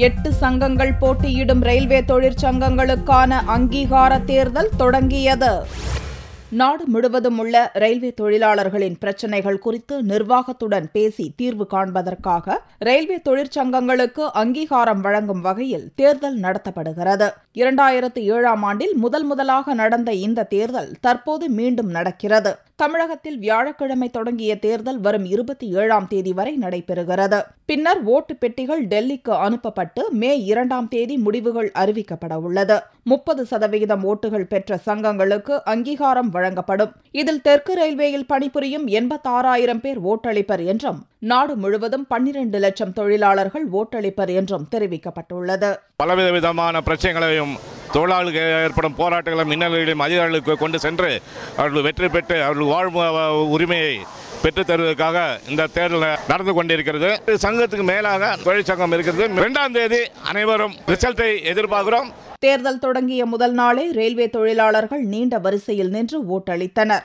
8 சங்கங்கள் போட்டியிடும் ரயில்வே தொழிற்சங்கங்களுக்கான அங்கீகார தேர்தல் தொடங்கியது. நாடு முழுவதும் உள்ள ரயில்வே தொழிலாளர்களின் பிரச்சினைகள் குறித்து நிர்வாகத்துடன் பேசி தீர்வு காண்பதற்காக ரயில்வே தொழிற்சங்கங்களுக்கு அங்கீகாரம் வழங்கும் வகையில் தேர்தல் நடத்தப்படுகிறது. 2007ஆம் ஆண்டில் முதலாக நடந்த இந்த தேர்தல் தற்போது மீண்டும் நடக்கிறது. தமிழகத்தில் வியாழக்கிழமை தொடங்கிய தேர்தல் வரும் 27ஆம் தேதி வரை நடைபெறுகிறது. பின்னர் ஓட்டு பெட்டிகள் டெல்லிக்கு அனுப்பப்பட்டு மே 2ஆம் தேதி முடிவுகள் அறிவிக்கப்பட உள்ளது. 30% ஓட்டுகள் பெற்ற சங்கங்களுக்கு அங்கீகாரம் வழங்கப்படும். இதில் தெற்கு ரயில்வேயில் பணிபுரியும் 86,000 பேர் ஓட்டளிப்பர் என்றும் நாடு முழுவதும் 12 லட்சம் தொழிலாளர்கள் ஓட்டளிப்பர் என்றும் தெரிவிக்கப்பட்டுள்ளது. பலவிதமான பிரச்சனைகளையும் தொழிலாளர்களுக்கு ஏற்படும் போராட்டங்களும் இன்னல்களையும் அதிகாரிகளுக்கு கொண்டு சென்று அவர்கள் வெற்றி பெற்று அவர்கள் வாழ்வு உரிமையை பெற்றுத் தருவதற்காக இந்த தேர்தல் நடந்து கொண்டிருக்கிறது. சங்கத்துக்கு மேலாக தொழிற்சங்கம் இருக்கிறது. 2ஆம் தேதி அனைவரும் ரிசல்ட்டை எதிர்பார்க்கிறோம். தேர்தல் தொடங்கிய முதல் நாளே ரயில்வே தொழிலாளர்கள் நீண்ட வரிசையில் நின்று ஓட்டளித்தனர்.